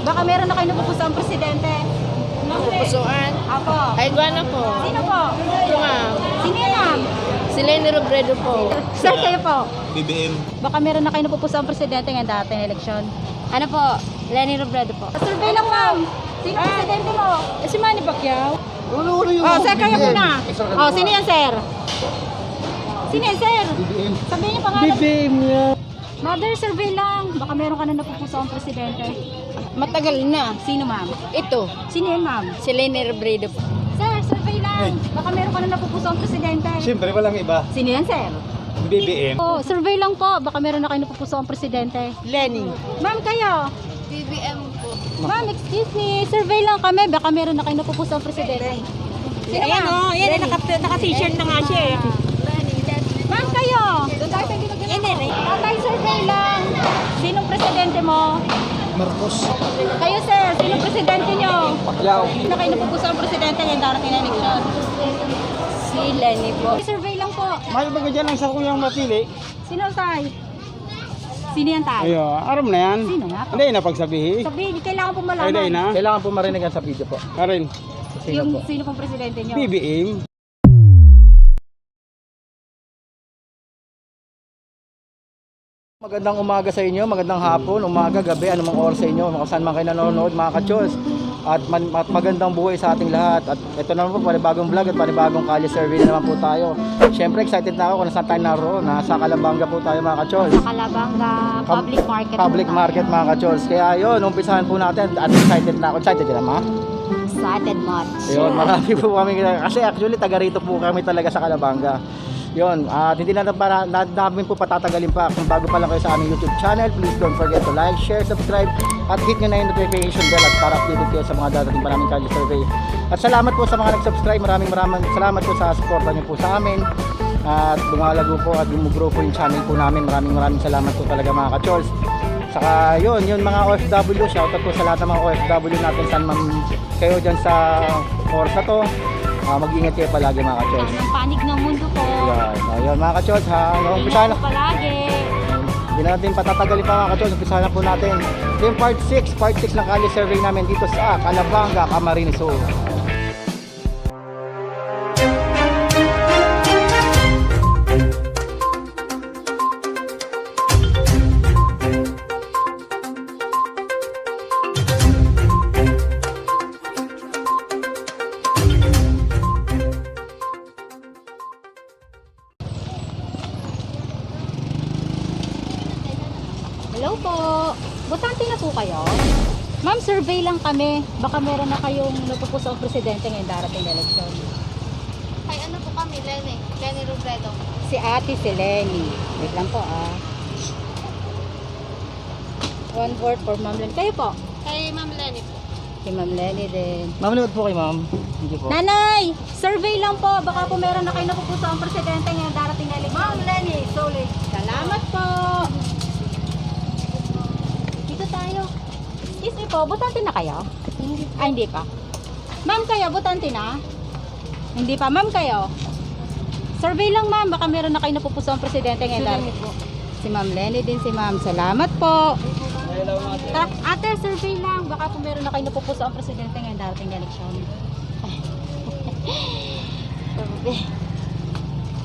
Baka meron na kayo napupuso ang presidente. Pupusuan. Ako. Ay, guwana po. Sino po? Ito nga. Sino yan, ma'am? Si Lenny Robredo po. Sir, kayo po. BBM. Baka meron na kayo napupuso ang presidente ngayong dating eleksyon. Ano po? Lenny Robredo po. Survey lang, ma'am. Sino ang presidente mo? Si Manny Pacquiao. Oh, sir, kayo muna. Oh, sino yan, sir? Sino yan, sir? Sabihin niyo pangalan. BBM nga. Mother, survey lang. Baka meron ka na napupuso ang presidente. Matagal na. Sino, ma'am? Ito. Sino yan, ma'am? Si Lenny Robredo po. Sir, survey lang. Baka meron ka na napupuso ang presidente. Siyempre, walang iba. Sino yan, sir? BBM. Oh, survey lang po. Baka meron na kayo napupuso ang presidente. Lenny. Ma'am, kayo? BBM po. Ma'am, excuse me. Survey lang kami. Baka meron na kayo napupuso ang presidente. Sino, Ayan ma'am? o. Ayan, naka-t-shirt na nga siya eh. Ma'am, kayo? Doon tayo sa ginagawa. Tatay, survey lang. Sinong presidente mo? Marcos. Kayo, sir. Sinong presidente nyo? Pacquiao. Sino kayo napupuso ang presidente ngayong darating na eleksyon? Si Lenny po. Survey lang po. May iba ka dyan lang sa kuyang mapili. Sino, tay? Sino yan, tay? Ayo, aram na yan. Sino nga po? Hindi na pagsabihin. Sabihin, kailangan po Ay, malaman. hindi na. Kailangan po marinig sa video po. Arin. Yung sino pong presidente nyo? BBM. Magandang umaga sa inyo, magandang hapon, umaga, gabi, anumang oras sa inyo, kung saan man kayo nanonood mga ka-chols. At magandang buhay sa ating lahat. At ito naman po, panibagong vlog at panibagong kalye survey na naman po tayo. Siyempre, excited na ako kung nasaan tayo naroon. Nasa Calabanga po tayo mga ka-chols. Kalabanga Public Market. Public market mga ka-chols. Kaya yun, umpisahan po natin. At excited na ako. Excited ka na, ma? Excited much. Yun, marami po kami. Kasi actually, taga rito po kami talaga sa Calabanga. Yun, at hindi namin po patatagalin pa. Kung bago pa lang kayo sa aming YouTube channel, please don't forget to like, share, subscribe, at hit nyo na yung notification bell at para updated kayo sa mga dadating pa namin kalye survey. At salamat po sa mga nag-subscribe, maraming salamat po sa suporta nyo po sa amin. At lumalago po at gumugrow po yung channel po namin. Maraming salamat po talaga mga ka-chols. Saka yun mga OFW, shoutout po sa lahat ng mga OFW natin saan man kayo dyan sa oras na to. Mag-ingat kayo palagi mga ka-chols. Ang panig ng mundo po. Ayun mga ka-chols ha, umpisa na. Palagi. Hindi na natin patatagalin pa mga ka-chols, umpisa na po natin. Ito yung part 6 ng kalye survey namin dito sa Calabanga, Camarines Sur. Hello po. Botante na po kayo? Ma'am, survey lang kami. Baka meron na kayong napupuso ang presidente ngayong darating na eleksyon. Ay, ano po kami? Lenny. Lenny Robredo. Si ate si Lenny. Wait lang po ah. One vote for Ma'am Lenny. Kayo po? Kay Ma'am Lenny po. Si Ma'am Lenny din. Ma'am, nood po kay ma'am. Hindi po. Nanay! Survey lang po. Baka po meron na kayo napupuso ang presidente ngayong darating na eleksyon. Ma'am Lenny, solid. Salamat po. Dito tayo. Excuse me po, botante na kayo? Ay, hindi pa. Ma'am, kayo, botante na? Hindi pa. Ma'am, kayo? Survey lang, ma'am. Baka meron na kayo napupuso ang presidente ngayon. Darating po. Si Ma'am Lenny din si ma'am. Salamat po. Tara, ate, survey lang. Baka po meron na kayo napupuso ang presidente ngayon. Darating na eleksyon.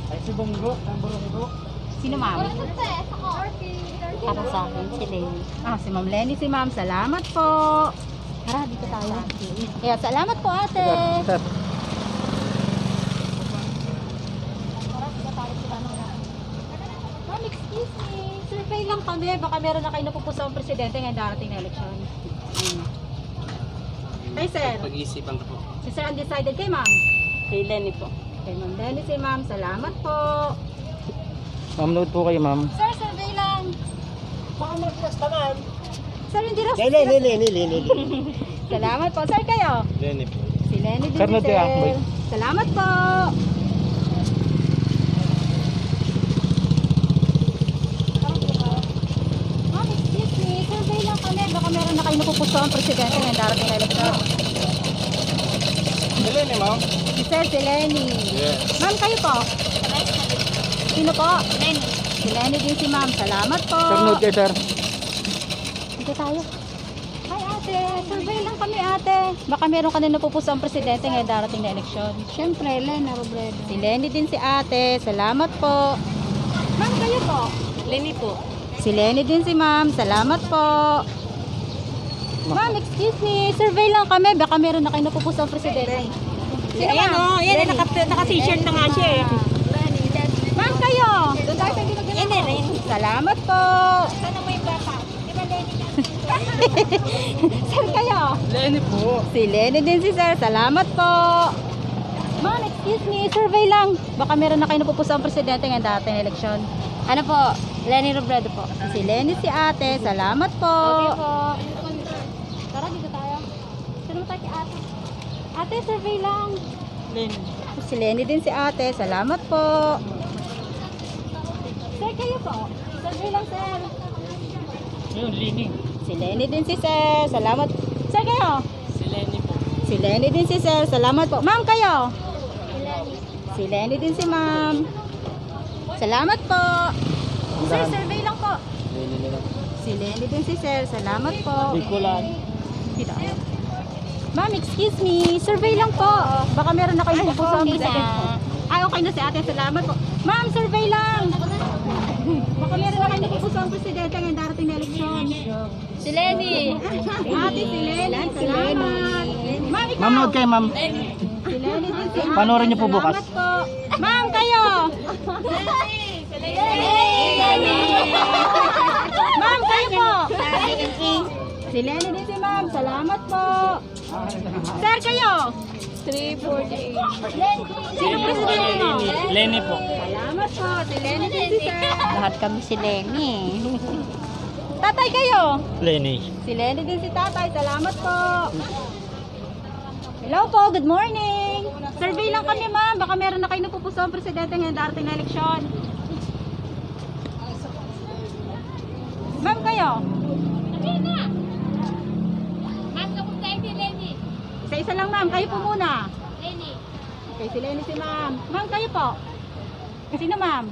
Ay, si Bongo, ang Bongo. Sino, ma'am? Para sa akin, si Lenny. Si Ma'am Lenny, si ma'am. Salamat po. Tara, dito tayo. Kaya, salamat po, ate. Sir. Ma'am, excuse me. Survey lang kami. Baka meron na kayo napupuso ang presidente ngayong darating na eleksyon. Hey, sir. Pag-iisipan ko po. Si sir undecided kay ma'am. Kay Lenny po. Kay Ma'am Lenny, si ma'am. Salamat po. Ma'am, nood po kayo ma'am. Sir, survey lang. Baka magkastaman. Sir, hindi raw. Lili. Salamat po. Sir, kayo? Lenny po. Si Lenny din, Sir, si nood kayo, boy. Salamat po. Ma'am, excuse me. Survey lang kami. Baka meron na kayo napupuso ang presidente ngayong darating na eleksyon. Lenny ma'am. Si Sir, si Lenny. Yes. Ma'am, kayo po? Sino po? Lenny. Si Lenny din si ma'am. Salamat po. Sir, nood kayo sir. Dito tayo. Hi, ate. survey lang kami ate. Baka meron ka na napupuso ang presidente ngayon darating na eleksyon. Siyempre, Lena Robredo. Si Lenny din si ate. Salamat po. Ma'am, kayo po. Lenny po. Si Lenny din si ma'am. Salamat po. Ma'am, excuse me. Survey lang kami. Baka meron na kayo napupuso ang presidente. Sino Ayan ma'am? o, yan naka-t-shirt na nga siya eh. Ma'am, kayo. Doon tayo sa ginagawa. Yan eh, Lenny. Salamat po. Sana mo yung bata? Di ba Lenny ka? Sir kayo? Lenny po. Si Lenny din si sir. Salamat po. Ma'am, excuse me. Survey lang. Baka meron na kayo napupuso ang presidente ngayon darating na eleksyon. Ano po? Lenny Robredo po. Si Lenny si ate. Salamat po. Okay po. Tara, dito tayo. Sino tayo kay ate? Ate, survey lang. Lenny. Si Lenny din si ate. Salamat po. Sir, kayo po. Survey lang, sir. Yun, Lenny. Si Lenny din si sir. Salamat. Sir, kayo? Si Lenny po. Si Lenny din si sir. Salamat po. Ma'am, kayo? Si Lenny din si ma'am. Salamat po. Sir, survey lang po. Si Lenny din si sir. Salamat po. Dito. Ma'am, excuse me. Survey lang po. Baka meron na kayo pupuso ang okay presidente. na. Ay, okay na si ate. Salamat po. Ma'am, survey lang. Baka meron na kayo napupuso ang presidente ngayon darating na eleksyon. Si Lenny. Ate, si Lenny. Salamat. Ma'am, ikaw. Ma'am, nood kayo, ma'am. Si Lenny din si ate. Panoorin niyo po bukas. Salamat po. Ma'am, kayo. Ma'am, kayo po. Si Lenny din si ma'am. Salamat po. Sir, kayo. 348. Sino presidente mo? Lenny po. Salamat po. Si Lenny din si sir. Lahat kami si Lenny. Tatay kayo. Lenny. Si Lenny din si tatay. Salamat po. Hello po. Good morning. Survey lang kami ma'am. Baka meron na kayo napupuso ang presidente ngayon darating na eleksyon. Ma'am kayo. Ma'am, kamusta yung si Lenny? Isa-isa lang ma'am. Kayo po muna. Lenny. Okay, si Lenny si ma'am. Ma'am kayo po. Sino ma'am?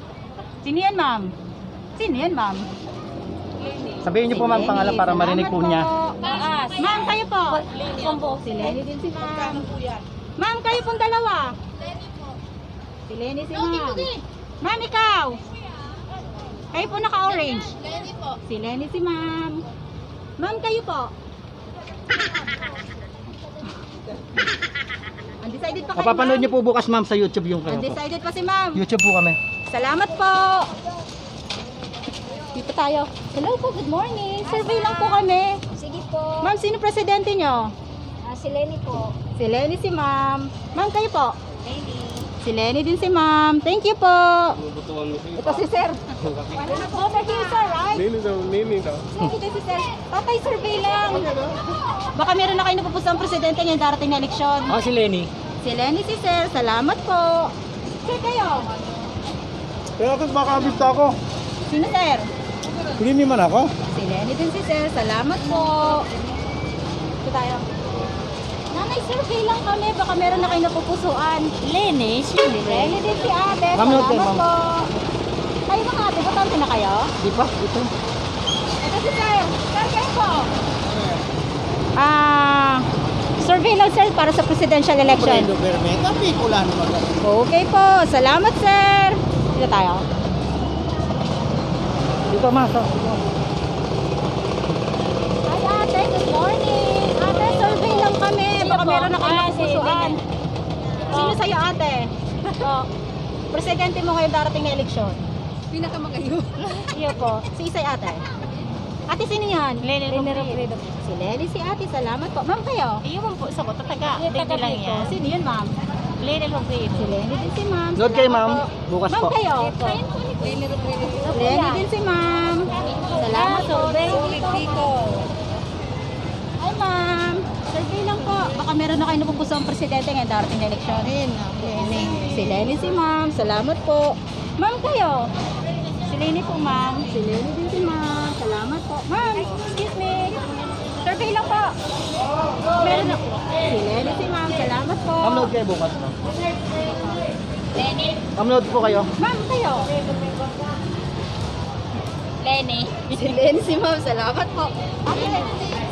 Sino yan ma'am? Sino yan ma'am? Sabihin niyo po ma'am pangalan para marinig po niya. Taas. Ma'am kayo po. Combo. Si Lenny din si ma'am. Ma'am kayo pong dalawa. Si Lenny si ma'am. Ma'am ikaw. Kayo po naka-orange. Lenny po. Si Lenny si ma'am. Ma'am kayo po. Undecided pa kayo Mapapanood ma'am. niyo po bukas ma'am sa YouTube yung kayo po. Undecided pa si ma'am. YouTube po kami. Salamat po. Dito tayo. Hello po, good morning. Survey lang po kami. Sige po. Ma'am, sino presidente nyo? Si Lenny po. Si Lenny si ma'am. Ma'am, kayo po. Lenny. Si Lenny din si ma'am. Thank you po. Ito si sir. Over here, sir, right? Nini daw. Thank you din si sir. Tatay, survey lang. Baka meron na kayo napupuso ang presidente ngayon darating na eleksyon. Si Lenny. Si Lenny si sir. Salamat po. Sir, kayo. Kaya ako makakabit ako. Sino, sir? Hindi man ako. Si Lenny din si sir. Salamat po. Ito tayo. Nanay, survey lang kami. Baka meron na kayo napupusuan. Lenny? Lenny din si ate. Ma'am, note kayo, Salamat ma'am. po. Kayo mga ate, butante na kayo? Di pa? Dito. Ito si sir. Sir, kayo po. Survey lang sir para sa presidential election. Tapi ko lang naman. Okay po. Salamat sir. Dito tayo. Dito ma'am. Hi ate, good morning. Ate, survey lang kami. Baka po? meron na kayo Si napupusuan. Lenny. Sino sa'yo ate? Oh. Presidente mo ngayon darating na eleksyon. Pinakamagayo. Iyo po. Si Isay ate. Ate, sino yan? Lenny Robredo. Si Lenny, si ate. Salamat po. Ma'am, kayo? Iyon po sa ko. Taga. Taga Lenny lang dito. yan. Sino yun, ma'am? Lenny Robredo. Si Lenny din si ma'am. Nood kayo Salamat ma'am. po. Bukas Ma'am, po. kayo? Lenny Robredo. Lenny din si ma'am. Salamat po. Hi, ma'am. Survey lang po. Baka meron na kayo napupuso ang presidente ngayon darating na eleksyon. Lenny. Si Lenny si ma'am. Salamat po. Ma'am, kayo? Si Lenny po, ma'am. Si Lenny din si ma'am. Salamat po. Ma'am, excuse me. Survey lang po. Meron na. Si Lenny si ma'am. Salamat po. Ma'am, nood kayo bukas ma'am. Lenny. Ma'am, nood po kayo. Ma'am, kayo? Lenny. Si Lenny si ma'am. Salamat po. Ate,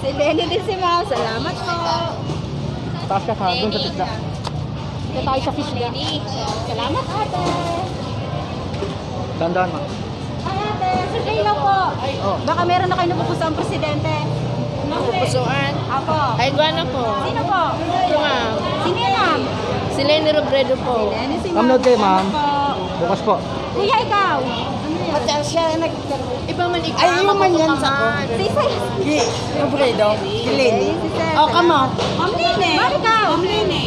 si Si Lenny din si ma'am. Salamat po. Taas ka sa doon sa tisda. Ito tayo sa fish lady. Salamat ate. Dandan ma. Hi ate, survey lang po. Oh. Baka meron na kayo napupusan presidente. Pupusuan. Ako. Ay, guwana po. Sino po? Ito nga. Sino yan ma'am? Si Lenny Robredo po. Lenny si Ma'am, note kayo, ma'am. Salamat po. Bukas po. Kuya, ikaw. Pati siya Iba man ikaw. Ay, yung man yan sa ko. Sisay. Robredo. Kilini. Oh, come on. Ma'am Lene. Ma'am ikaw. Ma'am Lene.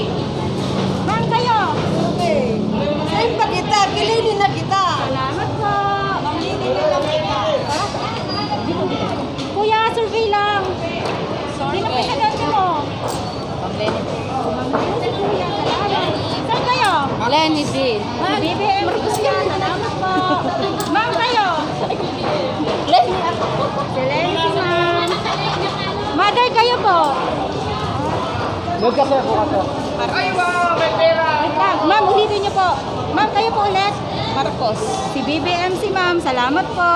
Ma'am kayo. Saan pa kita? Kilini na kita. Salamat po. Ma'am Lene lang kita. Kuya, survey lang. Sino presidente mo? Ma'am Lenny po. Ma'am Lene si Kuya. Salamat. Saan kayo? Lenny din. BBM. Salamat po. Ma'am kayo. Lenny. Si Lenny si ma'am. Mother kayo po. Note ka sir, bukas sir. Wait lang. Ma'am, ulitin niyo po. Ma'am, kayo po ulit. Marcos. Si BBM si ma'am. Salamat po.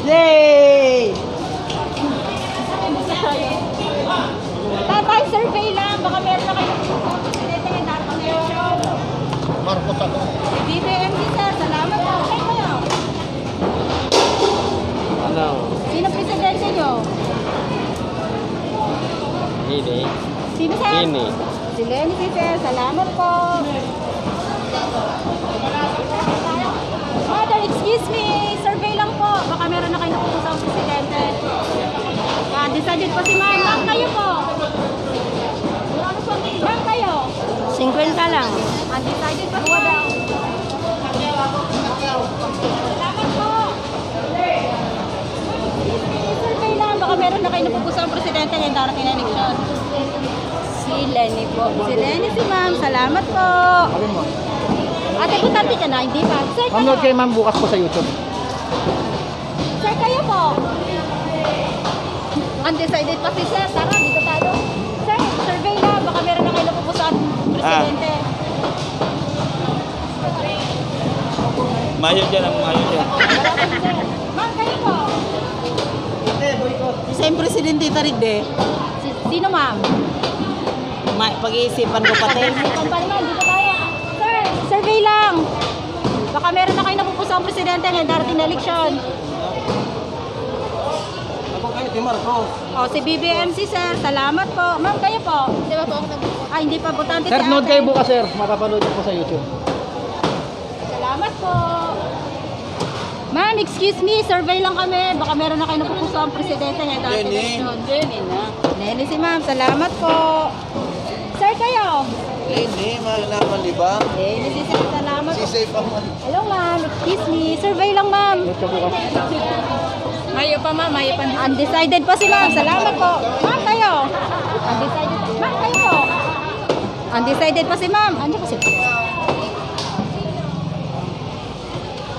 Yay! Tatay, survey lang. Baka meron na kayo. Presidente ng election. Marcos ako. Si BBM si sir. Salamat po. Kayo kayo. Ano? Sino presidente niyo? Ini. Sino sir? Si Lenny si sir. Salamat po. Mother, excuse me. Survey lang po. Baka meron na kayo napupusang presidente. Decided po si ma'am. Ma'am, kayo po. Ma'am, kayo. 50 lang. Undecided pa po daw. Salamat po. Survey lang. Baka meron na kayo napupusang presidente ngayong darating na eleksyon. Si Lenny po. Si Lenny si ma'am. Salamat po. Alin mo? Ate, butante ka na. Hindi pa. Sir, Ma'am, note kayo. kayo ma'am bukas po sa YouTube. Sir, kayo po. Undecided pa si sir. Tara, dito tayo. Sir, survey lang. Baka meron na kayo napupusang presidente. Mayo dyan ang mayo dyan. Wala pa si sir. Ma'am, kayo po. Same presidente tarig de. Sino ma'am? Pag-iisipan ko pati. Pampalman, dito tayo. Sir, survey lang. Baka meron na kayo napupusang presidente ngayong darating na eleksyon. Ako kayo, si Marcos. O, si BBM si sir. Salamat po. Ma'am, kayo po. Di ba po ako nagbubukas? Ay, hindi pa butante Sir, si note ate. kayo bukas sir. Makapanood po sa YouTube. Salamat po. Ma'am, excuse me. Survey lang kami. Baka meron na kayo napupusang presidente ngayong darating na Lenny. eleksyon. Lenny na. Lenny si ma'am. Salamat po. Sir, kayo. Hindi, malaman di ba? Lenny si sir. Salamat po. Safe ako. Hello, ma'am. Excuse me. Survey lang, ma'am. Note ka bukas. Mayo pa ma, mayo pa. Undecided pa si ma'am. Salamat po. Ma'am, kayo. Undecided. Ma'am, kayo po. Undecided pa si ma'am. Andiyan pa si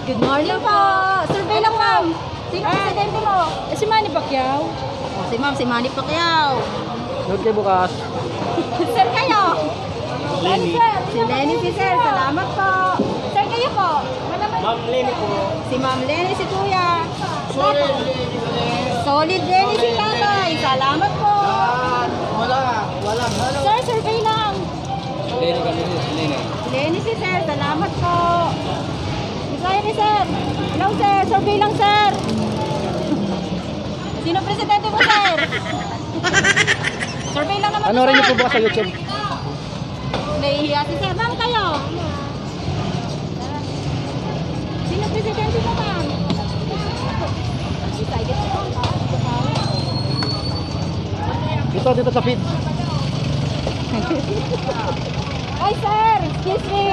Good morning po. Survey lang, ma'am. Sino presidente mo? Si Manny Pacquiao. Oh, si ma'am, si Manny Pacquiao. Note kayo bukas. Sir, kayo. Lenny. Si Lenny si sir. Salamat po. Sir, kayo po. Ma'am Lenny po. Si ma'am Lenny si kuya. Solid Lenny si tatay. Salamat po. Wala. Sir, survey lang. Lenny kami, Lenny. Lenny si sir. Salamat po. Isaya ni sir. Hello sir. Survey lang sir. Sino presidente mo sir? Survey lang naman Ano rin niyo po bukas sa YouTube? Nahihiya si sir. Ma'am kayo. Sino presidente mo ma'am? Decided po. Dito sa feed. Ay sir, excuse me.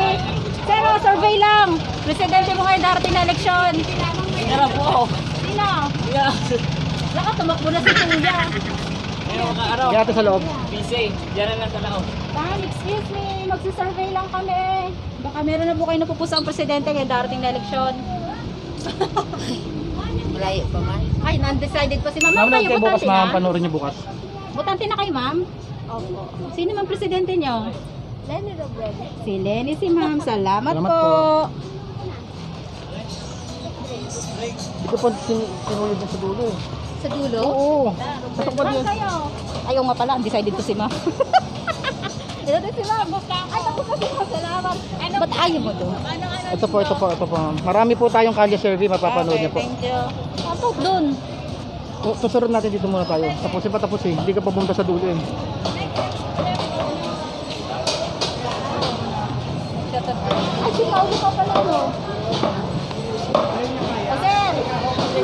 Sir, oh, survey lang. Presidente mo ngayon darating na eleksyon. Tara po. Sino? Yeah. Laka, tumakbo na si kuya. Kaya ito sa loob. Busy. Diyan na lang sa loob. Ma'am, excuse me. Magsisurvey lang kami. Baka meron na po kayo napupusang presidente ngayon darating na eleksyon. Malayo pa man. Ay, undecided pa si ma'am. Ma'am, Ma'am, note kayo, kayo bukas butante ma'am. na? Panoorin niyo bukas. Butante na kayo, ma'am? Opo. Sino man presidente nyo? Lenny Robredo. Si Lenny si ma'am. Salamat, Salamat po. po. Ito po sinulid na sa dulo eh. Sa dulo? Oo. Natupad Ma'am yun. kayo. Ayaw nga pala, undecided to si ma'am. Ito din si ma'am. Ay, tapos na si ma'am. Salamat. Ba't ayaw mo to? Ito po. Marami po tayong kalye survey, mapapanood niyo po. Thank you. Tapos dun. Susunod natin dito muna tayo. Tapusin. Hindi ka pa pumunta sa dulo eh. Ay, sinaulo pa pala no. Sir,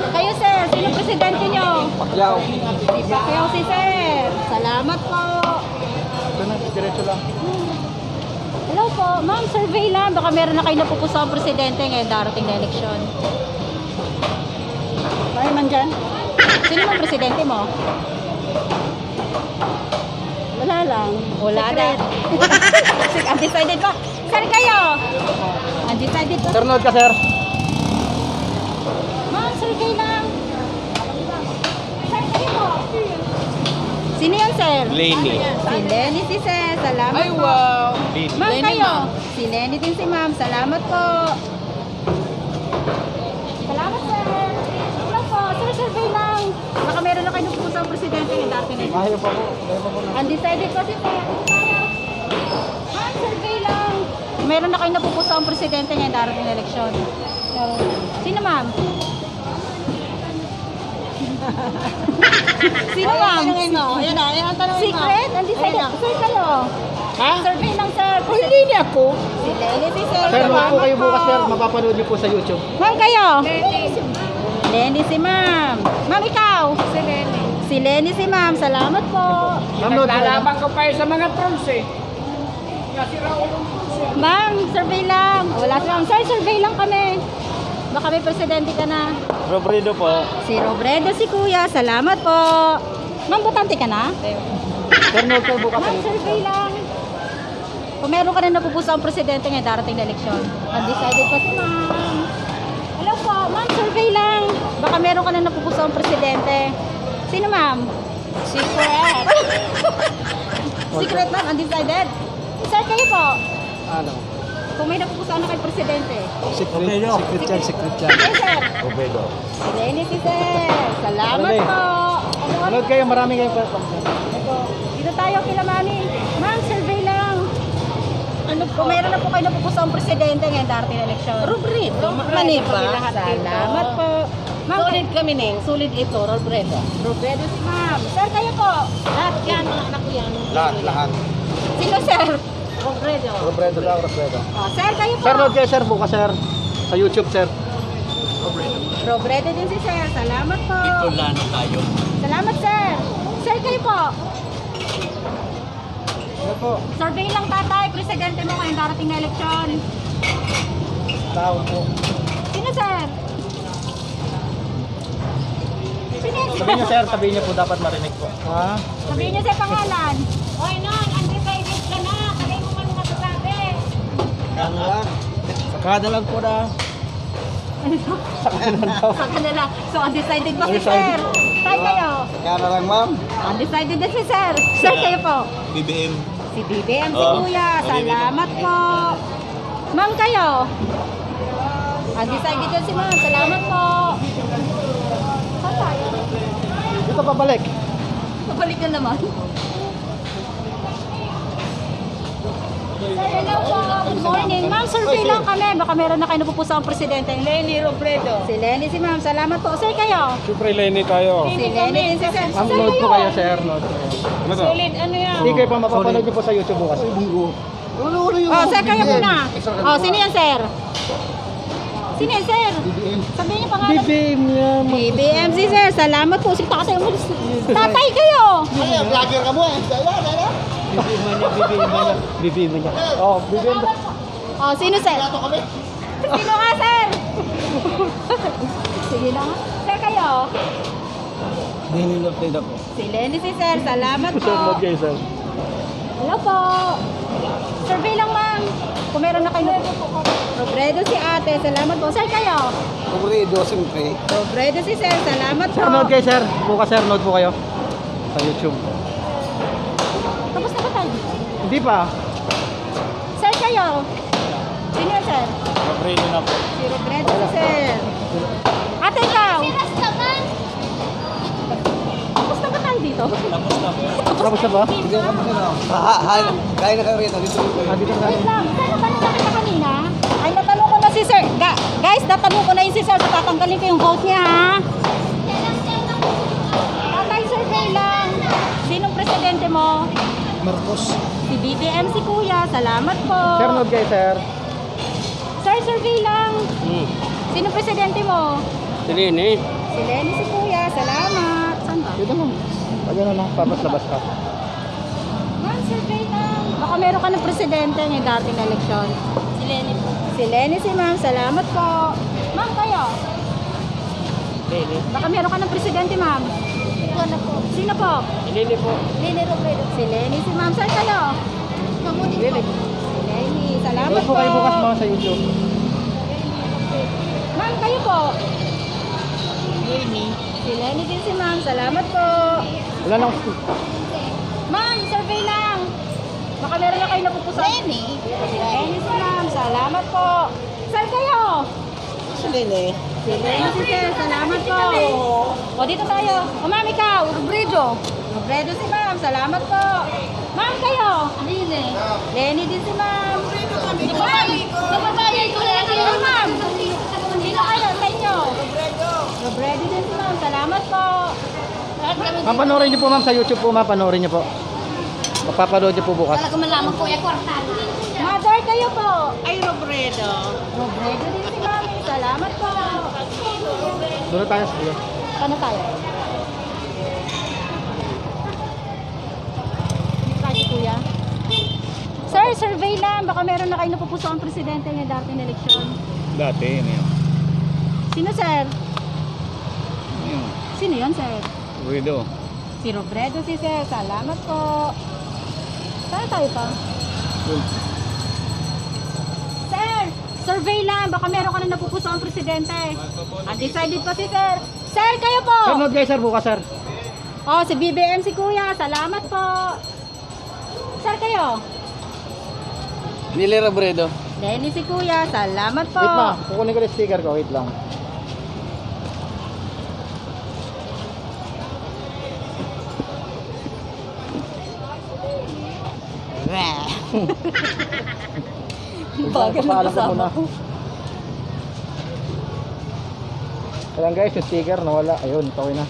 kayo sir, sino presidente nyo? Pagyaw. Kayo si sir. Salamat po. Ito na, diretso lang. Hello po, ma'am, survey lang. Baka meron na kayo napupuso ang presidente ngayon darating na eleksyon. Ano man dyan? Sino man presidente mo? Wala lang. Wala na. Undecided pa. Sir kayo? Undecided pa. Sir, nood ka sir. Ma'am, survey lang. Sir kayo po? Sino yan, sir? Lenny. Si Lenny si sir. Salamat Ay, po. wow. Ma'am kayo? Si Lenny din si ma'am. Salamat po. Salamat sir. Hello po. Sir, survey lang. Baka meron na kayo napupuso ang presidente ng dati na. Ayaw pa po. Undecided kasi po. Ma'am, survey lang. Meron na kayo napupuso ang presidente ng darating na eleksyon. Sino ma'am? Sino ma'am? Ayan na, ayan ang tanong mo. Secret? Undecided. Sir kayo? Ha? Survey lang sir. Hindi niya ako. Si Lenny si sir. Sir, nood po Salamat kayo bukas po. sir. Mapapanood niyo po sa YouTube. Ma'am kayo? Lenny si ma'am. Ma'am ikaw? Si Lenny. Si Lenny si ma'am. Salamat po. Ma'am, nood po. Naglalaban ko pa sa mga trolls eh. Ma'am, survey lang. Wala si ma'am. Sir, survey lang kami. Baka may presidente ka na. Robredo po. Si Robredo si kuya. Salamat po. Ma'am, butante ka na? Sir, nood po bukas. Ma'am, survey lang. Kung meron ka na napupuso ang presidente ngayon darating na eleksyon. Undecided pa si ma'am. Hello po, ma'am, survey lang. Baka meron ka na napupuso ang presidente. Sino ma'am? Secret. Secret ma'am, undecided. Sir, kayo po. Ano? Kung may napupuso na kay presidente. Secret yan. Yes, sir. Robredo. Si Lenny si sir. Salamat Ano, po. Nood kayo, marami kayong Ito, dito tayo kila mami. Ma'am, survey lang. Ano po? Kung meron na po kayo napupuso ang presidente ngayon darating na eleksyon. Robredo, maniba. Salamat po. Ma'am, Sulit kami ning, sulit ito, Robredo. Robredo si ma'am. Sir, kayo po. Lahat yan, mga anak ko yan. Lahat. Sino sir? Robredo. Robredo lang, Robredo. Oh, sir, kayo po. Sir, nood kayo sir bukas sir. Sa YouTube sir. Robredo din si sir. Salamat po. Tulano tayo. Salamat sir. Sir, kayo po. Ano po? Survey lang tatay. Presidente mo ngayong darating na eleksyon. Tao po. Sino sir? Sino yan? Sabihin niyo sir, sabihin niyo po dapat marinig po. Ha? Sabihin niyo sa pangalan. Oy, non, undecided ka na. Kaya mo man masasabi. Ano lang? Sakada lang po na. Sa kanila. So, undecided pa si sir. Sir kayo. Sakada lang ma'am. Undecided din si sir. Sir kayo po. BBM. Si BBM, si Oo. kuya. Salamat po. Ma'am kayo. Undecided din si ma'am. Salamat po. Saan tayo? Dito pabalik. Pabalik na naman. Sir, hello po. Good morning. Ma'am, survey lang kami. Baka meron na kayo napupuso ang presidente. Lenny Robredo. Si Lenny, si ma'am. Salamat po. Sir, kayo. Siyempre Lenny tayo. Si Lenny din si sir. Ma'am, Sir, nood po kayo sir. Nood po kayo. Ano to? Sulit, ano yan? Hindi kayo pa mapapanood niyo po sa YouTube bukas. Oh, sir, kayo muna. Oh, sino yan, sir? Sino yan, sir? Sabihin niyo pangalan. BBM yan. BBM si sir. Salamat po. Sige, kasi umalis. Tatay kayo. BBM niya. Oh, BBM. Oh, sino, sir? Sino nga, sir? Sige na nga. Sir, kayo. Lenny Robredo po. Si Lenny si sir. Salamat Sir, nood po. kayo sir. Hello po. Survey lang, ma'am. Kung meron na kayo. Robredo si ate. Salamat po. Sir, kayo. Robredo, siyempre. Robredo si sir. Salamat po. Sir, nood kayo sir. Bukas sir, nood po kayo. Sa YouTube. Tapos na ba tayo? Hindi pa. Sir, kayo. Sino yan, sir? Robredo na po. Si Robredo si sir. Ate, ikaw. Sinas naman. dito? Tapos na ba? Kaya na kayo rito. Dito. Dito na. Wait lang, saan ba nakita kanina? Ay, natanong ko na si sir. Guys, natanong ko na yung si sir. So, tatanggalin ko yung vote niya, ha? Tatay, survey lang. Sinong presidente mo? Marcos. Si BBM si Kuya. Salamat po. Sir, nood kayo, sir. Sir, survey lang. Sinong presidente mo? Sili ni. Si Lenny si Kuya. Salamat. Saan ba? Dito mo. Pag ano na, labas ka. Ma'am, survey lang. Baka meron ka ng presidente ngayong dating eleksyon. Si Lenny po. Si Lenny si ma'am. Salamat po. Ma'am, kayo? Lili. Baka meron ka ng presidente, ma'am. Ito na po. Sino po? Lili po. Lenny Robredo. Si Lenny si ma'am. Saan kayo? Kamunin po. Si Lenny. Salamat Nood po po. kayo bukas mga sa YouTube. Ma'am, kayo po? Lenny. Si Lenny din si ma'am. Salamat po. Wala nang Ma'am, survey lang. Baka meron na kayo napupusan. Lenny. Si Lenny si ma'am. Salamat po. Saan kayo? Sili ni. Si Lenny si sir. Salamat po. O, dito tayo. O, ma'am, ikaw. Robredo. Robredo si ma'am. Salamat po. Ma'am, kayo? Lenny. Lenny din si ma'am. Kababayan ko lang Ay, ma'am. Sino kayo sa inyo? Robredo din si ma'am. Salamat po. Mapanorin niyo po ma'am sa YouTube po, mapanorin niyo po. Mapapanood niyo po bukas. Talaga malaman ko yung kwartal. Mother, kayo po. Ay, Robredo. Robredo din si mami. Salamat po. Doon na tayo sa dulo. Paano tayo? Tayo, kuya. Sir, survey lang. Baka meron na kayo napupuso ang presidente ng dating eleksyon. Dati, yun yun. Sino, sir? Yun. Sino yun, sir? Ruido. Si Robredo, si sir. Salamat po. Saan tayo pa? Sir, survey lang. Baka meron ka na napupuso ang presidente. Undecided pa si sir. Sir, kayo po. Sir, nood kayo sir bukas sir. Oh, si BBM si Kuya. Salamat po. Sir, kayo. Lili Robredo. Lenny si Kuya. Salamat po. Wait ma, kukunin ko yung sticker ko. Wait lang. Bagal na Papaalam ko kasama muna. ko. Ayan guys, yung sticker nawala. Ayun, okay na.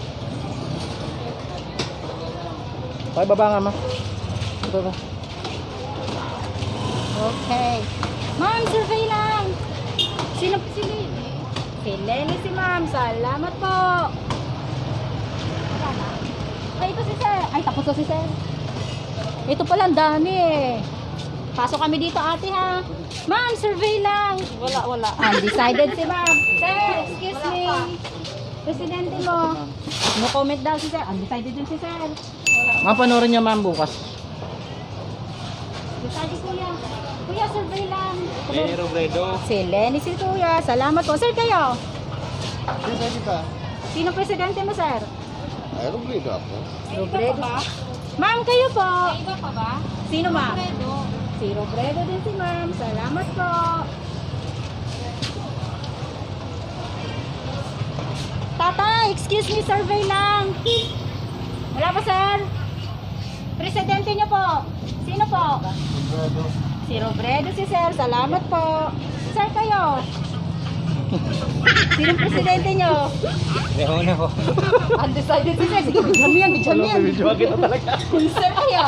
Ay, baba nga ma. Ito ba? Okay. Ma'am, survey lang. Sino si Lenny? Si Lenny si ma'am. Salamat po. Ay, ito si sir. Ay, tapos to si sir. Ito pala ang dami eh. Pasok kami dito ate ha. Ma'am, survey lang. Wala. Undecided si ma'am. Sir, excuse me. Presidente mo. No comment daw si sir. Undecided din si sir. Ma'am, panoorin niyo ma'am bukas. Decided kuya. Kuya, survey lang. Lili Robredo. Si Lenny si Kuya. Salamat po. Sir, kayo? Sino kita? Sino presidente mo, sir? Ay, Robredo ako. Robredo. Ma'am, kayo po. Iba pa ba? Sino, ma'am? Robredo. Si Robredo din si ma'am. Salamat po. Tatay, excuse me, survey lang. Wala pa, sir? Presidente niyo po. Sino po? Robredo. Si Robredo si sir. Salamat po. Sir, kayo? Sino presidente niyo? Leon ako. Undecided si sir. Sige, bidyan mo yan, bidyan mo yan. Video kita talaga. Sir, kayo?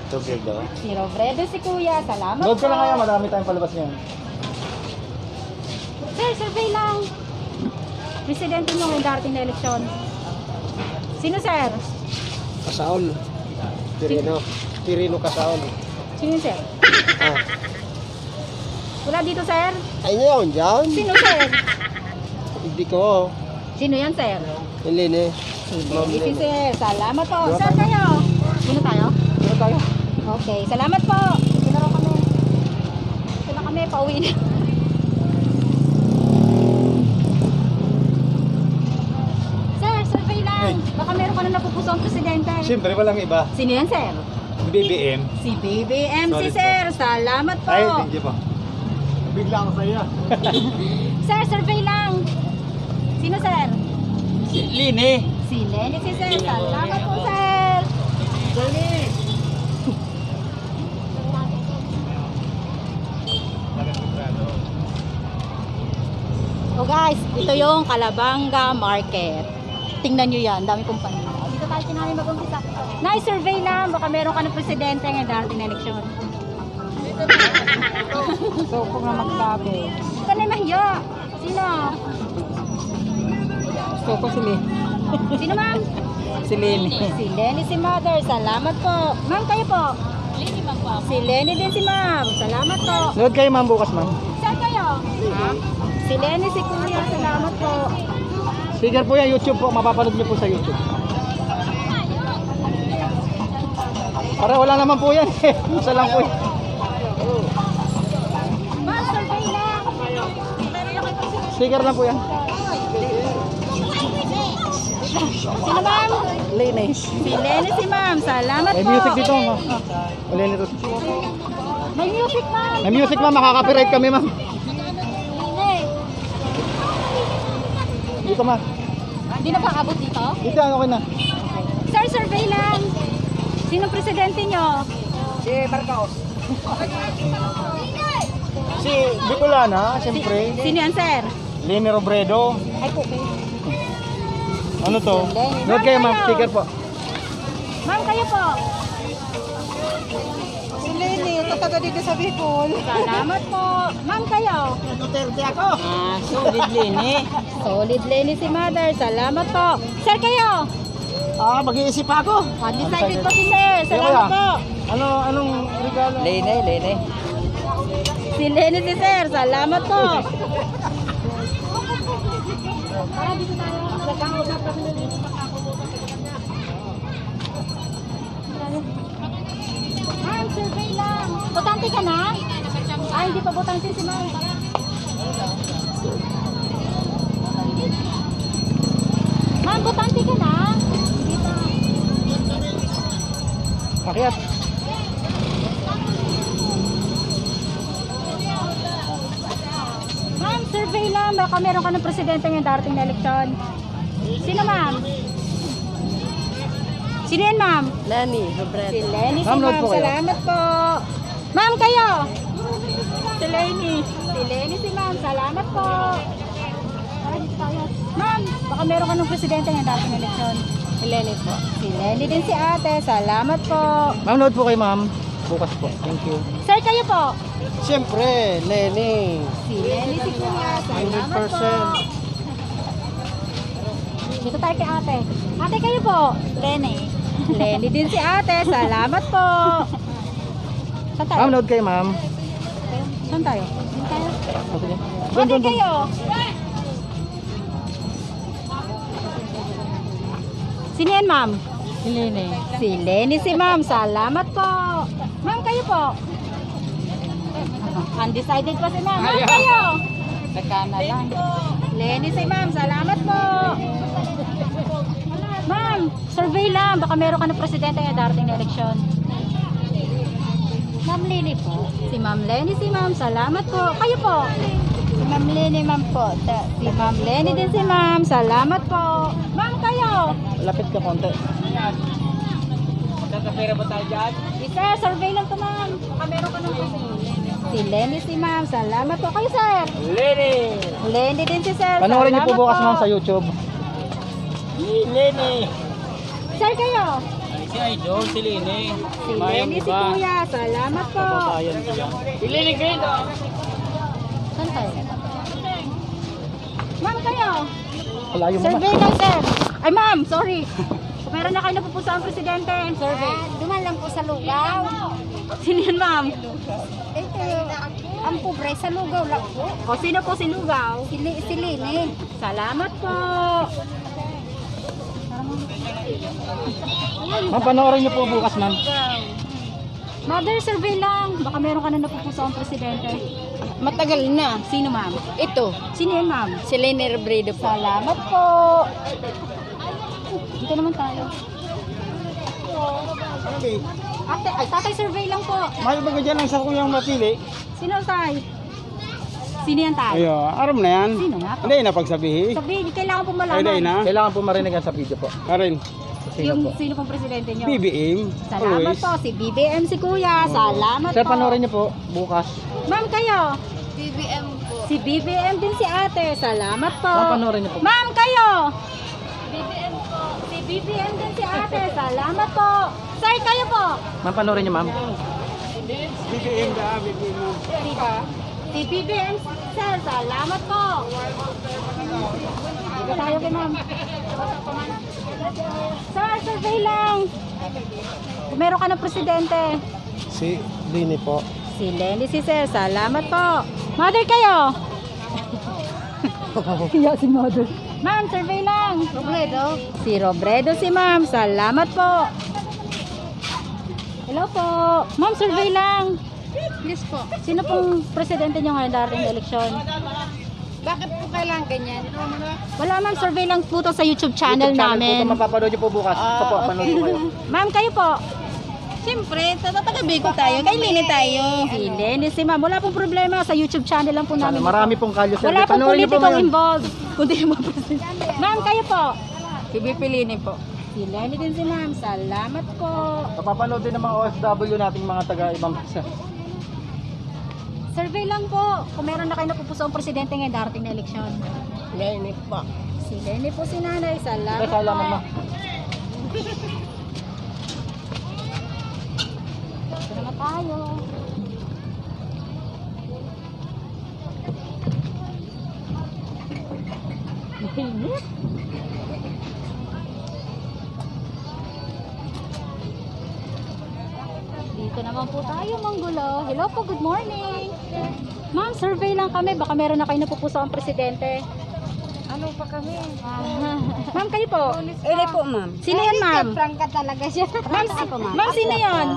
Robredo. Si Robredo si Kuya. Salamat Nood po. ka lang kaya, madami tayong palabas ngayon. Sir, survey lang. Presidente nyo ngayong darating na eleksyon. Sino, sir? Kasaol. Tirino Kasaol. Sino yun, sir? Wala dito, sir? Ay, ngayon dyan. Sino, sir? Hindi ko. Sino yan, sir? Lili. Si sir. Salamat po. Sir, kayo? Sino tayo? Ano tayo? Okay. Salamat po. Ito na kami. Ito na kami. Pauwi na. Sir, survey lang. Baka meron ka na napupuso ang presidente. Siyempre, walang iba. Sino yan, sir? BBM. Si BBM si Sorry sir. Salamat po. you po. Bigla ako sa iya. Sir, survey lang. Sino, sir? Lini. Si Si Lenny si Sir. Salamat po, Sir. So guys, ito yung Calabanga Market. Tingnan nyo yan, dami kong paninda. Dito tayo sinami mag-umpisa. Na-survey lang, baka meron ka ng presidente ng darating na eleksyon. So, kung nga magsabi. Ika na mahiya. Sino? Gusto ko si Lenny. Sino ma'am? Si Lenny. Si Lenny si Mother. Salamat po. Ma'am, kayo po? Lenny ma'am po. Si Lenny din si ma'am. Salamat po. Nood kayo ma'am bukas ma'am. Saan kayo? Ha? Si Lenny si Kuya. Salamat po. Sticker po yan, YouTube po. Mapapanood niyo po sa YouTube. Para wala naman po yan. Isa lang po yan. Ma'am, survey lang. Sticker lang po yan. Sino ma'am? Lenny. Si Lenny si ma'am. Salamat May po. music dito ma'am. Lenny to. May music ma'am. May music ma'am, makaka-copyright kami ma'am. Dito ma'am. Hindi na ba abot dito? Dito ano okay na. Sir, survey lang. Sino presidente nyo? Si Marcos. Si Bicolana, siyempre. Sino yan, sir? Lenny Robredo. Ay po. Ano to? Lenny. Nood kayo ma'am, Kayo. sticker po. Ma'am, kayo po. Si Lenny, tataga dito sa Bicol. Salamat po. Ma'am, kayo. Duterte ako. Solid Lenny. Solid Lenny si Mother. Salamat po. Sir, kayo. Mag-iisip ako. Undecided po si Sir. Salamat po. Anong regalo? Lenny. Si Lenny si Sir. Salamat po. Para dito tayo. Ma'am, survey lang. Botante ka na? Ay, hindi pa botante si Ma'am. Ma'am, botante ka na? Hindi pa. Akyat. Ma'am, survey lang. Baka meron ka ng presidente ngayong darating na eleksyon. Sino, ma'am? Sino yan, ma'am? Lenny, Si Robredo. Lenny si Ma'am, load ma'am. po kayo. Salamat po. Ma'am, kayo? Si Lenny. Si Lenny si ma'am. Salamat po. Tara, dito tayo. Ma'am, baka meron ka ng presidente ngayong darating na eleksyon. Si Lenny po. Si Lenny din si ate. Salamat po. Ma'am, nood po kayo ma'am. Bukas po. Thank you. Sir, kayo po? Siyempre, Lenny. Si Lenny si kuya. Salamat po. 100%. Dito tayo kay ate. Ate, kayo po? Lenny. Lenny din si ate. Salamat po. Saan tayo? Ma'am, nood kayo ma'am. Saan tayo? Saan tayo? Okay. Ate, kayo? Sino yan, ma'am? Si Lenny. Si Lenny si ma'am. Salamat po. Ma'am, kayo po? Undecided pa si ma'am. Ma'am, kayo? Saka na lang. Lenny si ma'am. Salamat po. Ma'am, survey lang. Baka meron ka ng presidente ngayong darating na eleksyon. Ma'am Lenny po. Si Ma'am Lenny si ma'am. Salamat po. Kayo po? Si Ma'am Lenny ma'am po. Si Ma'am Lenny din si ma'am. Salamat po. Ma'am, kayo? Lapit ka konti. Nagkapera ba tayo dyan? Sir, survey lang to ma'am. Baka meron ka ng presidente. Si Lenny si ma'am. Salamat po. Kayo, sir? Lenny. Lenny din si sir. Panoorin niyo po Salamat bukas ma'am sa YouTube. Lenny. Sir, kayo? Si Idol, si Lenny. Si Lenny si kuya. Salamat po. Si Lenny Green. Saan tayo? Ma'am, kayo? Malayo mo Survey lang, sir. Ay, ma'am, sorry. Meron na kayo napupusa ang presidente. Survey. Duman lang po sa lugaw. Sino yan, ma'am? Ito, ang pobre sa lugaw lang po. O, sino po sinugaw? Si Lenny. Salamat po. Ma'am, panoorin niyo po bukas ma'am. Mother, survey lang. Baka meron ka na napupusa ang presidente. Matagal na. Sino, ma'am? Ito, Sino yan, ma'am? si Lenny Robredo po. Salamat po. Dito naman tayo. Ate, ay, tatay, survey lang po. May bagay dyan ang sa kuyang mapili. Sino, tay? Sino yan tayo? Ayo, aram na yan. Sino nga po? Hindi na pagsabihin. Sabihin, kailangan po Ay, malaman. hindi na. Kailangan po marinig yan sa video po. Arin. Sino Yung po? sino pong presidente nyo? BBM. Salamat Always. po, si BBM si Kuya. Salamat Sir, po. panoorin niyo po bukas. Ma'am kayo. BBM po. Si BBM din si ate. Salamat po. Ma'am, panoorin niyo po. Ma'am kayo. BBM po. Si BBM din si ate. Salamat po. Sir kayo po. Ma'am, panoorin niyo, ma'am. BBM da, BBM. Si BBM sir. Salamat po. Dito tayo kay ma'am. Sir, survey lang. Kung meron ka ng presidente. Si Lini po. Si Lenny si Sir, salamat po. Mother kayo? Iya si mother. Ma'am, survey lang. Robredo. Si Robredo si ma'am, salamat po. Hello po. Ma'am, survey lang. Please po. Sino pong presidente nyo ngayon darating na eleksyon? Bakit po kailangan ganyan? Wala ma'am, survey lang po to sa YouTube channel Po, namin. ito mapapanood niyo po bukas. Ito po, panood po kayo. Ma'am, kayo po. Siyempre, taga-Bicol tayo. Kay Lini tayo. Si Lenny si ma'am. Wala pong problema sa YouTube channel lang po namin. Marami pong kalyo, sir. Wala pong Panoorin niyo po politikong ngayon. involved. Kundi mo presidente. Ma'am, kayo po. Si BP Lini po. Si Lenny din si ma'am. Salamat po. Mapapanood din ng mga OFW nating mga taga-ibang bansa. Survey lang po. Kung meron na kayo napupusong presidente ngayon darating na eleksyon. Lini po. Si Lenny po si nanay. Salamat po. Salamat, ma'am. Ito naman tayo. Mainit. Dito naman po tayo, Manggulo. Hello po, good morning. Ma'am, survey lang kami. Baka meron na kayo napupuso ang presidente. Ano pa kami? Ma'am, kayo po. Ele po, ma'am. Sino yan, ma'am? Prangka talaga siya. Ma'am, ma'am, sino yan?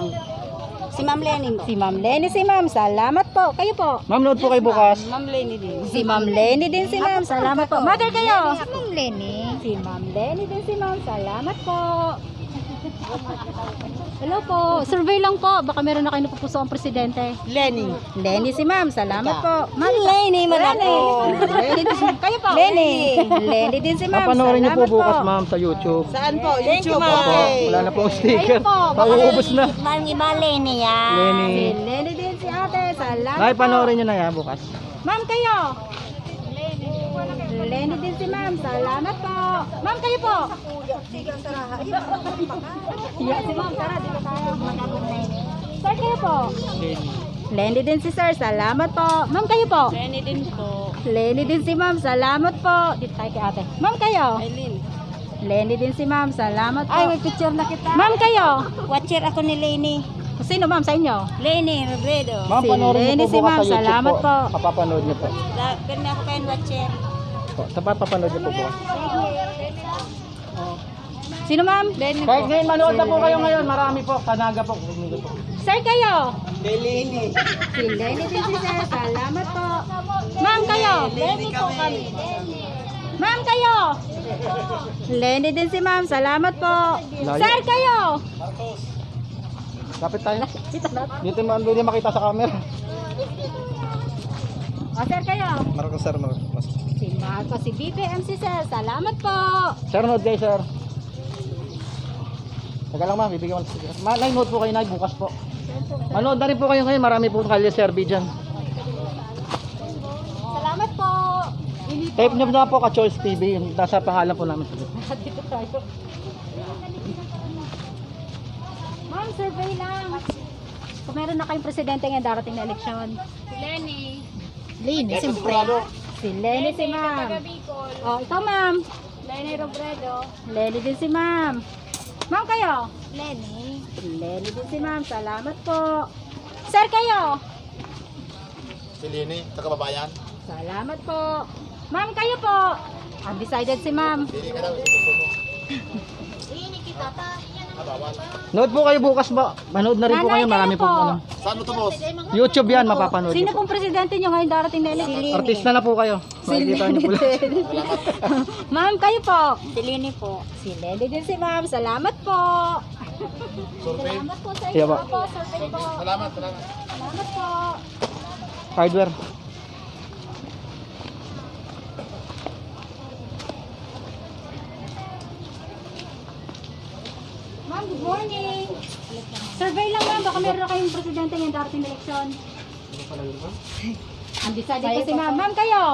Si Ma'am Leni po. Si Ma'am Lenny, si Ma'am. Salamat po. Kayo po. Ma'am, load po kayo bukas. Ma'am Leni din. Si Ma'am Lenny din si Ma'am. Salamat po. Mother kayo. Si Ma'am Leni. Si Ma'am Lenny din si Ma'am. Salamat po. Hello po. Survey lang po. Baka meron na kayo napupuso ang presidente. Lenny. Lenny si Ma'am. Salamat po. Ma'am, Lenny man ako. Lenny din si- Kayo po. Lenny. Lenny din si Ma'am. Papanoorin niyo po Salamat bukas, ma'am, sa YouTube. Saan po? YouTube po. Opo, wala na pong sticker. Ayun po, baka- Pauubos na. Ma'am, iba Lenny yan. Lenny. Si Lenny din si ate. Salamat Nay, po. panoorin niyo na yan bukas. Ma'am, kayo. Lenny din si Ma'am. Salamat po. Ma'am, kayo po. Iya si Ma'am. Tara, dito tayo. Sir, kayo po. Lenny din si Sir. Salamat po. Ma'am, kayo po. Lenny din po. Lenny din si Ma'am. Salamat po. Dito tayo kay ate. Ma'am, kayo. Aileen. Lenny din si Ma'am. Salamat po. Ay, may picture na kita. Ma'am, kayo. Watcher ako ni Lenny. Sino, Ma'am, sa inyo? Lenny Robredo. Ma'am, Si panoorin Lenny, niyo si po bukas ma'am, sa YouTube salamat po. Mapapanood niyo po. Ganun ako kayo watcher. Po, sa papapanood niyo po bukas. Sino, Ma'am? Lenny Kahit po. ngayon, manood na po kayo ngayon. Marami po. Kanaga po. Kumigo po. Sir, kayo. Lenny. Si Lenny din si Sir. Salamat po. Ma'am, kayo. Lenny po kami. Ma'am, kayo. Lenny din si Ma'am. Salamat po. Layo. Sir, kayo. Kapit tayo. Dito man doon makita sa camera. O, Sir, kayo. Marcos, sir, Marcos. Si Marco, si BBM si Sir. Salamat po. Sir, nood kayo, sir. Taga lang, ma'am. Bibigyan ko ng sticker. Nay, nood po kayo, Nay. Bukas po. Manood na rin po kayo ngayon. Marami po kalye survey dyan. Salamat po. Type nyo na po ka-Choice TV. Yung nasa pangalan po namin. Dito tayo. Ma'am, survey lang. Kung meron na kayong presidente ngayon darating na eleksyon. Si Lenny. Lenny, siyempre. Si Lenny si Ma'am. Oh, ikaw, Ma'am. Lenny Robredo. Lenny din si Ma'am. Ma'am, kayo. Lenny. Lenny din si Ma'am. Salamat po. Sir, kayo. Si Lenny, taga-babayan. Salamat po. Ma'am, kayo po. Undecided si Ma'am. Nood po kayo bukas ba? Manood na rin po Nanay, kayo. Marami kayo po. po. Ano. Saan mo to, boss? YouTube yan, mapapanood Sino nyo po. pong presidente nyo ngayon darating na eleksyon? Artista na po kayo. Makikita nyo po lang. Ma'am, kayo po. Si Lenny po. Si Lenny din si Ma'am. Salamat po. Salamat po sa Iya inyo po. po. Survey po. Salamat. Salamat po. Hardware. Ma'am, good morning. Survey lang ma'am, baka meron na kayong presidente ngayong darating na eleksyon. Undecided kasi ma'am. Ma'am kayo?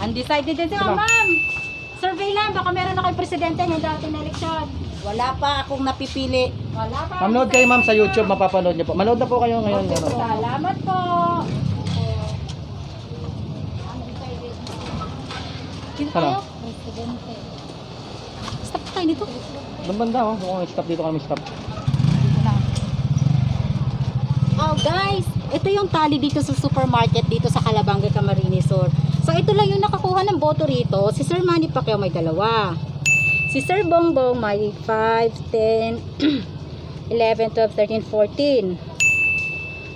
Undecided din si ma'am. Survey lang, baka meron na kayong presidente ngayong darating na eleksyon. Wala pa akong napipili. Wala pa. Manood kayo ma'am sa YouTube, mapapanood niyo po. Manood na po kayo ngayon. Ano. Salamat po. Dito Ano? tayo. Stop tayo dito. Doon banda oh, kung stop dito kami stop. Oh guys, ito yung tali dito sa supermarket dito sa Calabanga, Camarines Sur. So ito lang yung nakakuha ng boto rito. Si Sir Manny Pacquiao may 2. Si Sir Bongbong may 5, 10, 11, 12, 13, 14.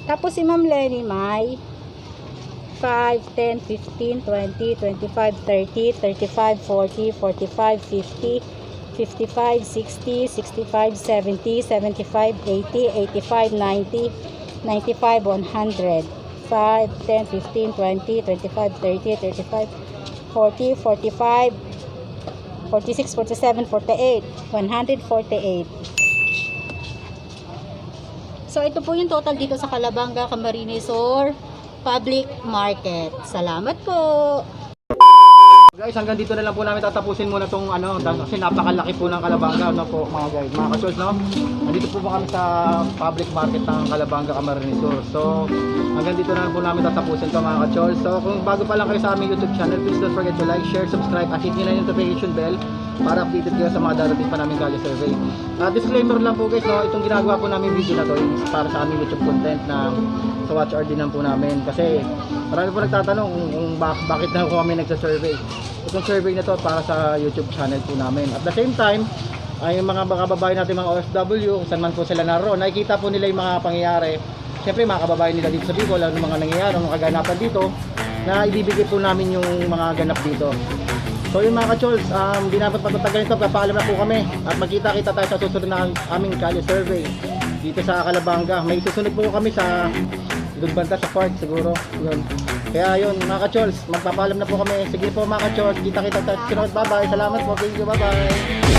Tapos si Ma'am Lenny may 5, 10, 15, 20, 25, 30, 35, 40, 45, 50, 55, 60, 65, 70, 75, 80, 85, 90, 95, 100. 5, 10, 15, 20, 25, 30, 35, 40, 45, 46, 47, 48, 148. So ito po yung total dito sa Calabanga, Camarines Sur Public Market. Salamat po. Guys, hanggang dito na lang po namin tatapusin muna tong ano, kasi napakalaki po ng Calabanga, no po mga guys, mga ka-chols, no? Nandito po kami sa public market ng Calabanga, Camarines Sur. So, hanggang dito na lang po namin tatapusin to mga ka-chols. So, kung bago pa lang kayo sa aming YouTube channel, please don't forget to like, share, subscribe, at hit nyo na yung notification bell para updated kayo sa mga darating pa namin Kalye survey. Disclaimer lang po guys, no, itong ginagawa po namin video na to is para sa aming YouTube content na sa watch hour din lang po namin. Kasi marami po nagtatanong kung bakit na po kami nagsa-survey. Itong survey na to para sa YouTube channel po namin. At the same time, ay yung mga kababayan natin mga OFW, kung saan man po sila naroon, nakikita po nila yung mga pangyayari. Siyempre mga kababayan nila dito sa Bicol, ano mga nangyayari, mga kaganapan dito, na ibibigay po namin yung mga ganap dito. So yung mga ka-chols, di na patatagalin ito, papaalam na po kami. At magkita-kita tayo sa susunod na aming Kalye survey dito sa Calabanga. May susunod po kami sa doon banda sa park siguro. Yun. Kaya yun mga ka-chols, magpapaalam na po kami. Sige po mga ka-chols, kita-kita tayo sa sunod. Bye-bye, salamat po, thank you, bye-bye.